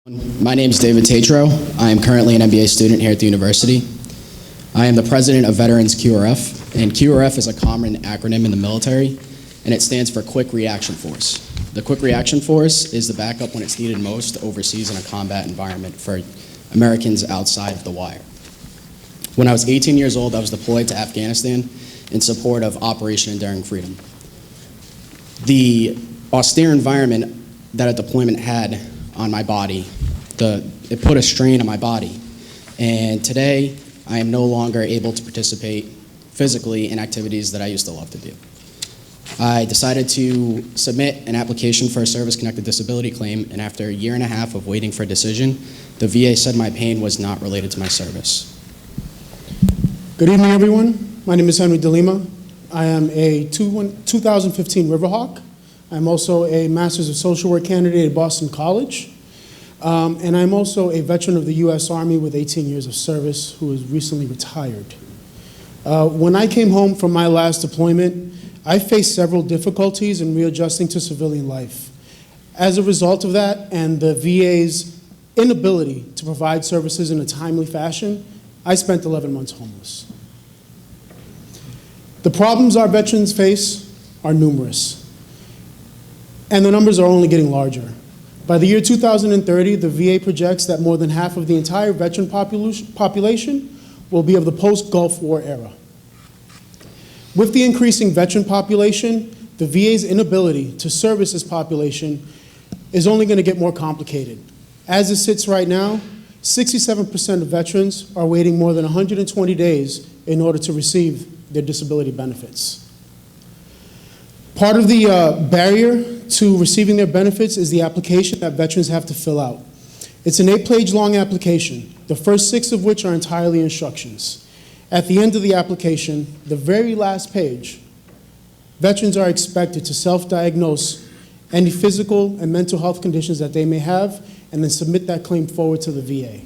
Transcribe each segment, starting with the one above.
My name is David Tatro. I am currently an MBA student here at the university. I am the president of Veterans QRF, and QRF is a common acronym in the military, and it stands for Quick Reaction Force. The Quick Reaction Force is the backup when it's needed most overseas in a combat environment for Americans outside of the wire. When I was 18 years old, I was deployed to Afghanistan in support of Operation Enduring Freedom. The austere environment that a deployment had on my body, it put a strain on my body. And today, I am no longer able to participate physically in activities that I used to love to do. I decided to submit an application for a service-connected disability claim, and after a year and a half of waiting for a decision, the VA said my pain was not related to my service. Good evening, everyone. My name is Henry DeLima. I am a 2015 Riverhawk. I'm also a Master's of Social Work candidate at Boston College. And I'm also a veteran of the U.S. Army with 18 years of service who is recently retired. When I came home from my last deployment, I faced several difficulties in readjusting to civilian life. As a result of that and the VA's inability to provide services in a timely fashion, I spent 11 months homeless. The problems our veterans face are numerous, and the numbers are only getting larger. By the year 2030, the VA projects that more than half of the entire veteran population will be of the post-Gulf War era. With the increasing veteran population, the VA's inability to service this population is only going to get more complicated. As it sits right now, 67% of veterans are waiting more than 120 days in order to receive their disability benefits. Part of the barrier to receiving their benefits is the application that veterans have to fill out. It's an 8-page long application, the first 6 of which are entirely instructions. At the end of the application, the very last page, veterans are expected to self-diagnose any physical and mental health conditions that they may have and then submit that claim forward to the VA.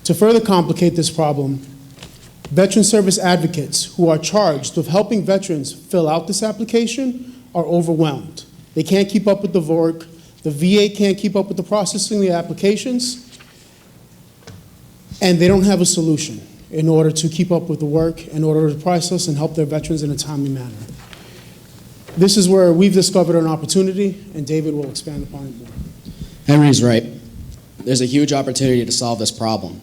To further complicate this problem, veteran service advocates who are charged with helping veterans fill out this application are overwhelmed. They can't keep up with the work. The VA can't keep up with the processing of the applications, and they don't have a solution in order to keep up with the work, in order to process and help their veterans in a timely manner. This is where we've discovered an opportunity, and David will expand upon it more. Henry's right. There's a huge opportunity to solve this problem.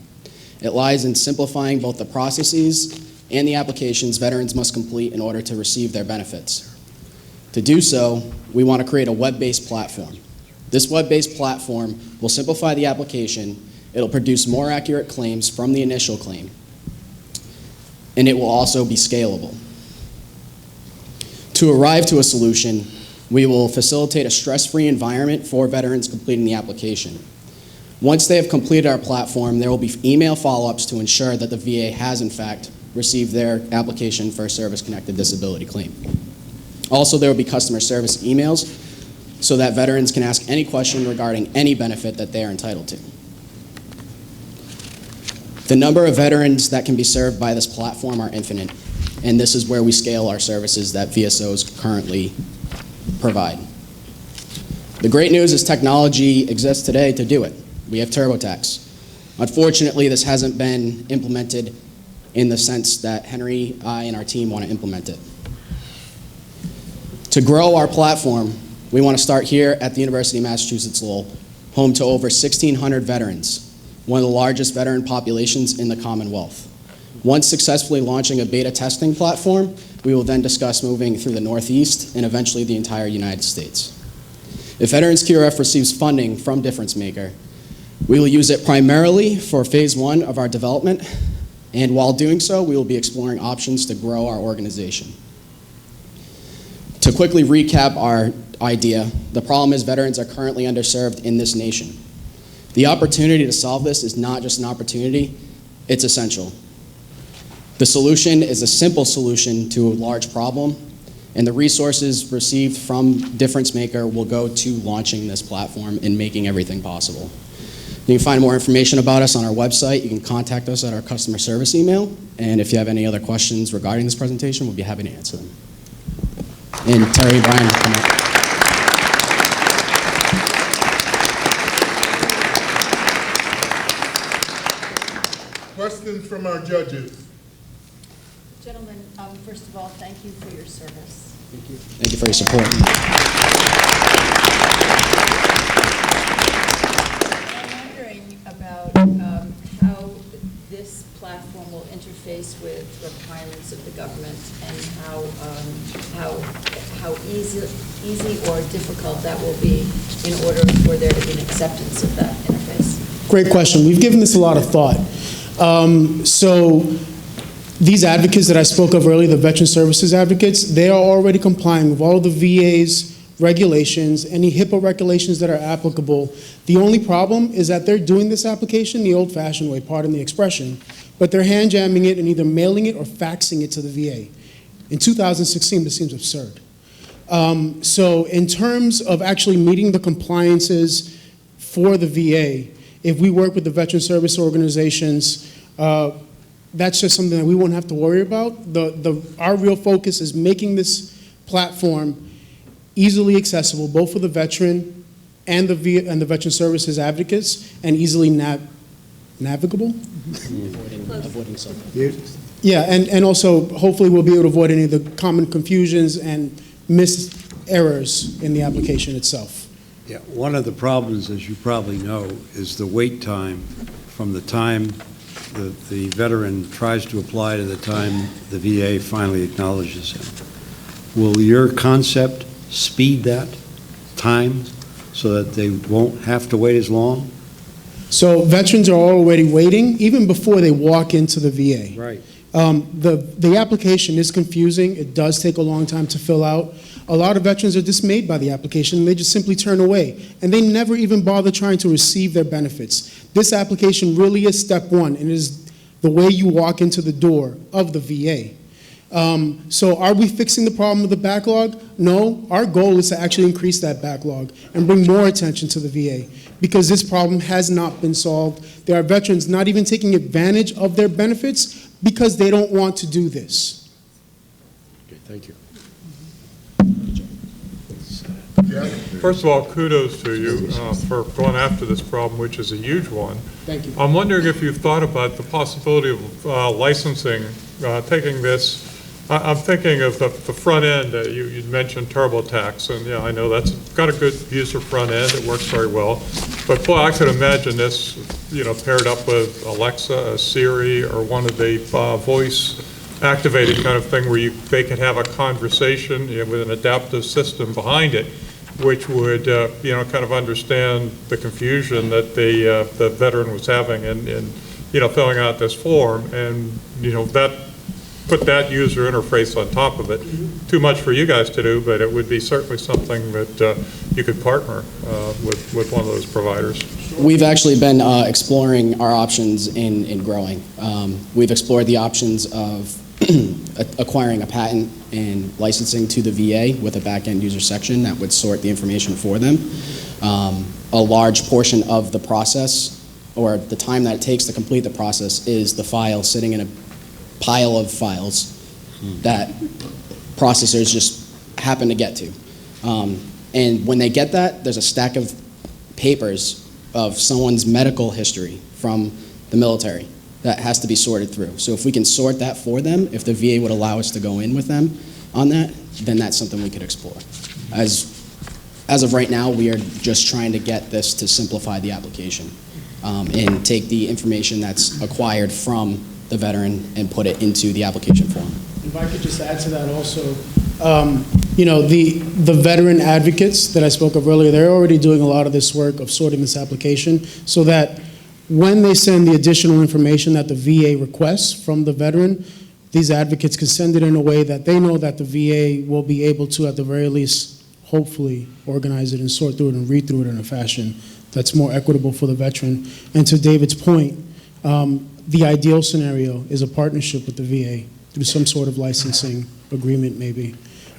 It lies in simplifying both the processes and the applications veterans must complete in order to receive their benefits. To do so, we want to create a web-based platform. This web-based platform will simplify the application, it'll produce more accurate claims from the initial claim, and it will also be scalable. To arrive to a solution, we will facilitate a stress-free environment for veterans completing the application. Once they have completed our platform, there will be email follow-ups to ensure that the VA has, in fact, received their application for a service-connected disability claim. Also, there will be customer service emails so that veterans can ask any question regarding any benefit that they are entitled to. The number of veterans that can be served by this platform are infinite, and this is where we scale our services that VSOs currently provide. The great news is technology exists today to do it. We have TurboTax. Unfortunately, this hasn't been implemented in the sense that Henry, I, and our team want to implement it. To grow our platform, we want to start here at the University of Massachusetts Lowell, home to over 1,600 veterans, one of the largest veteran populations in the Commonwealth. Once successfully launching a beta testing platform, we will then discuss moving through the Northeast and eventually the entire United States. If Veterans QRF receives funding from Difference Maker, we will use it primarily for phase 1 of our development, and while doing so, we will be exploring options to grow our organization. To quickly recap our idea, the problem is veterans are currently underserved in this nation. The opportunity to solve this is not just an opportunity, it's essential. The solution is a simple solution to a large problem, and the resources received from Difference Maker will go to launching this platform and making everything possible. You can find more information about us on our website. You can contact us at our customer service email, and if you have any other questions regarding this presentation, we'll be happy to answer them. And Terry, Brian, come up. questions from our judges? Gentlemen, first of all, thank you for your service. Thank you for your support. I'm wondering about how this platform will interface with requirements of the government and how easy or difficult that will be in order for there to be an acceptance of that interface. Great question. We've given this a lot of thought. So these advocates that I spoke of earlier, the veteran services advocates, they are already complying with all of the VA's regulations, any HIPAA regulations that are applicable. The only problem is that they're doing this application the old-fashioned way, pardon the expression, but they're hand jamming it and either mailing it or faxing it to the VA. In 2016, this seems absurd. So in terms of actually meeting the compliances for the VA, if we work with the veteran service organizations, that's just something that we won't have to worry about. Our real focus is making this platform easily accessible, both for the veteran and the veteran services advocates, and easily navigable. Avoiding something. Yeah, and also hopefully we'll be able to avoid any of the common confusions and missed errors in the application itself. Yeah, one of the problems, as you probably know, is the wait time from the time the veteran tries to apply to the time the VA finally acknowledges him. Will your concept speed that time so that they won't have to wait as long? So veterans are already waiting even before they walk into the VA. Right. The application is confusing. It does take a long time to fill out. A lot of veterans are dismayed by the application. They just simply turn away, and they never even bother trying to receive their benefits. This application really is step one, and it is the way you walk into the door of the VA. So are we fixing the problem of the backlog? No. Our goal is to actually increase that backlog and bring more attention to the VA, because this problem has not been solved. There are veterans not even taking advantage of their benefits because they don't want to do this. Okay, thank you. Yeah. First of all, kudos to you for going after this problem, which is a huge one. Thank you. I'm wondering if you've thought about the possibility of licensing, taking this. I'm thinking of the front end. You mentioned TurboTax, and yeah, I know that's got a good user front end. It works very well. But boy, I could imagine this, paired up with Alexa, Siri, or one of the voice-activated kind of thing where they could have a conversation with an adaptive system behind it, which would, kind of understand the confusion that the veteran was having in filling out this form, and that put that user interface on top of it. Too much for you guys to do, but it would be certainly something that you could partner with one of those providers. We've actually been exploring our options in growing. We've explored the options of acquiring a patent and licensing to the VA with a back-end user section that would sort the information for them. A large portion of the process, or the time that it takes to complete the process, is the file sitting in a pile of files that processors just happen to get to. And when they get that, there's a stack of papers of someone's medical history from the military that has to be sorted through. So if we can sort that for them, if the VA would allow us to go in with them on that, then that's something we could explore. As of right now, we are just trying to get this to simplify the application and take the information that's acquired from the veteran and put it into the application form. If I could just add to that also, the veteran advocates that I spoke of earlier, they're already doing a lot of this work of sorting this application so that when they send the additional information that the VA requests from the veteran, these advocates can send it in a way that they know that the VA will be able to, at the very least, hopefully organize it and sort through it and read through it in a fashion that's more equitable for the veteran. And to David's point, the ideal scenario is a partnership with the VA through some sort of licensing agreement maybe,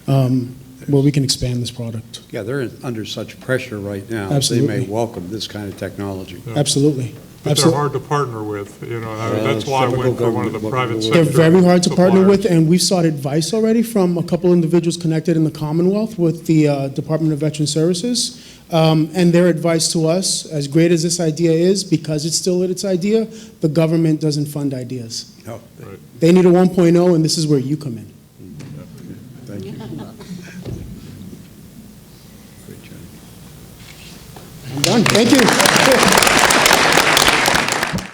where we can expand this product. Yeah, they're under such pressure right now. Absolutely. They may welcome this kind of technology. Absolutely. they're Absolutely. hard to partner with, you know, and I mean, Well, that's why I went for one of the typical private government- sector. They're very hard to partner with, suppliers. and we've sought advice already from a couple individuals connected in the Commonwealth with the Department of Veteran Services. And their advice to us, as great as this idea is, because it's still its idea, the government doesn't fund ideas. No, Right. They need a 1.0, and this is where you come in. thank you. Great job. I'm done. Thank you.